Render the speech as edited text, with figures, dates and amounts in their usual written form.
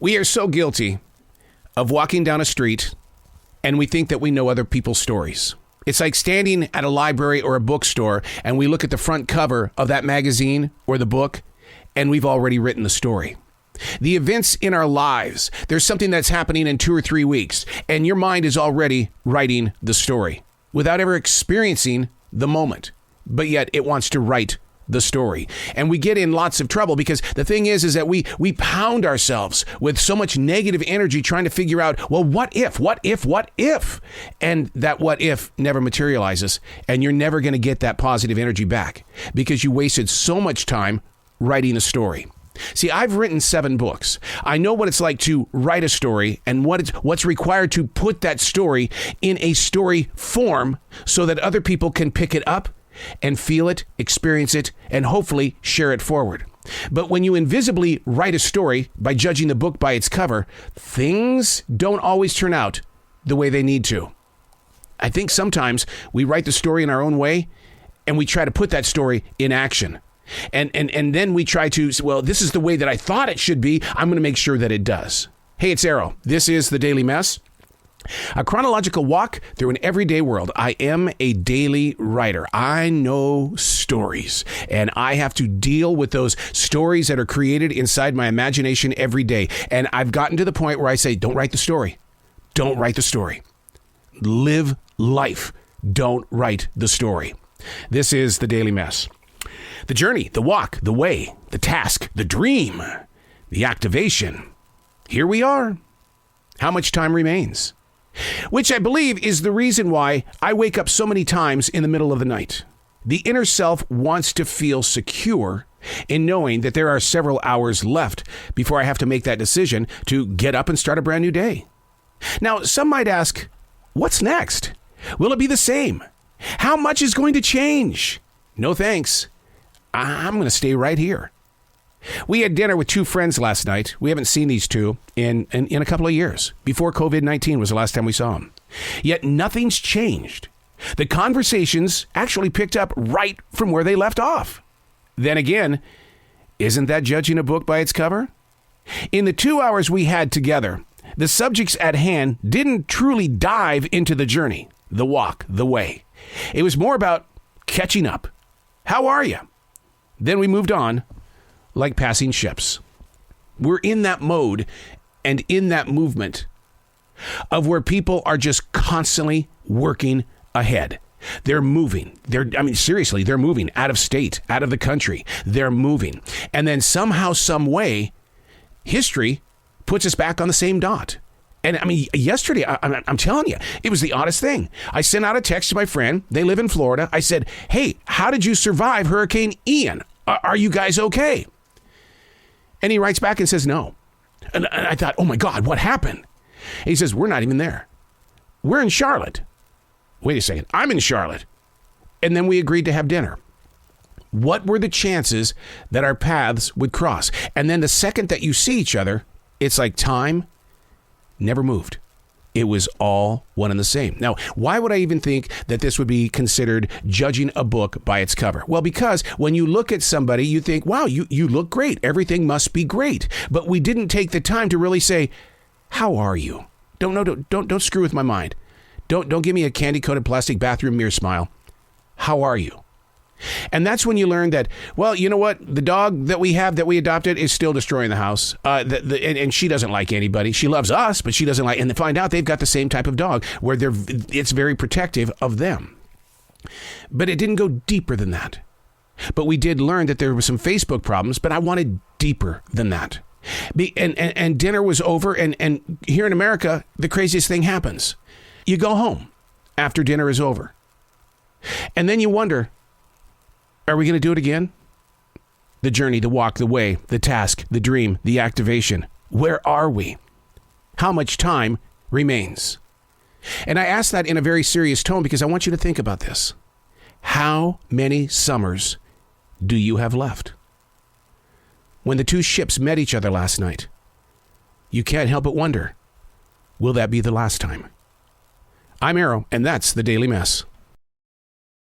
We are so guilty of walking down a street and we think that we know other people's stories. It's like standing at a library or a bookstore and we look at the front cover of that magazine or the book and we've already written the story. The events in our lives, there's something that's happening in 2 or 3 weeks and your mind is already writing the story without ever experiencing the moment. But yet it wants to write the story. And we get in lots of trouble because the thing is that we pound ourselves with so much negative energy trying to figure out, well, what if? And that what if never materializes. And you're never going to get that positive energy back because you wasted so much time writing a story. See, I've written 7 books. I know what it's like to write a story and what's required to put that story in a story form so that other people can pick it up and feel it, experience it, and hopefully share it forward. But when you invisibly write a story by judging the book by its cover, things don't always turn out the way they need to. I think sometimes we write the story in our own way and we try to put that story in action. And then we try to, well, this is the way that I thought it should be. I'm going to make sure that it does. Hey, it's Arrow. This is The Daily Mess. A chronological walk through an everyday world. I am a daily writer. I know stories, and I have to deal with those stories that are created inside my imagination every day. And I've gotten to the point where I say, don't write the story. Don't write the story. Live life. Don't write the story. This is The Daily Mess. The journey, the walk, the way, the task, the dream, the activation. Here we are. How much time remains? Which I believe is the reason why I wake up so many times in the middle of the night. The inner self wants to feel secure in knowing that there are several hours left before I have to make that decision to get up and start a brand new day. Now, some might ask, what's next? Will it be the same? How much is going to change? No thanks. I'm going to stay right here. We had dinner with 2 friends last night. We haven't seen these 2 in a couple of years. Before COVID-19 was the last time we saw them. Yet nothing's changed. The conversations actually picked up right from where they left off. Then again, isn't that judging a book by its cover? In the 2 hours we had together, the subjects at hand didn't truly dive into the journey, the walk, the way. It was more about catching up. How are you? Then we moved on. Like passing ships. We're in that mode and in that movement of where people are just constantly working ahead. They're moving. Seriously, they're moving out of state, out of the country. They're moving. And then somehow, some way, history puts us back on the same dot. And yesterday, I'm telling you, it was the oddest thing. I sent out a text to my friend. They live in Florida. I said, hey, how did you survive Hurricane Ian? Are you guys okay? And he writes back and says, no. And I thought, oh my God, what happened? And he says, we're not even there. We're in Charlotte. Wait a second. I'm in Charlotte. And then we agreed to have dinner. What were the chances that our paths would cross? And then the second that you see each other, it's like time never moved. It was all one and the same. Now, why would I even think that this would be considered judging a book by its cover? Well, because when you look at somebody, you think, wow, you look great. Everything must be great. But we didn't take the time to really say, how are you? Don't screw with my mind. Don't give me a candy-coated plastic bathroom mirror smile. How are you? And that's when you learn that, well, you know what? The dog that we adopted is still destroying the house. And she doesn't like anybody. She loves us, but she doesn't like, and they find out they've got the same type of dog where it's very protective of them. But it didn't go deeper than that. But we did learn that there were some Facebook problems, but I wanted deeper than that. And dinner was over. And here in America, the craziest thing happens. You go home after dinner is over. And then you wonder, are we going to do it again? The journey, the walk, the way, the task, the dream, the activation. Where are we? How much time remains? And I ask that in a very serious tone because I want you to think about this. How many summers do you have left? When the 2 ships met each other last night, you can't help but wonder, will that be the last time? I'm Arrow, and that's The Daily Mess.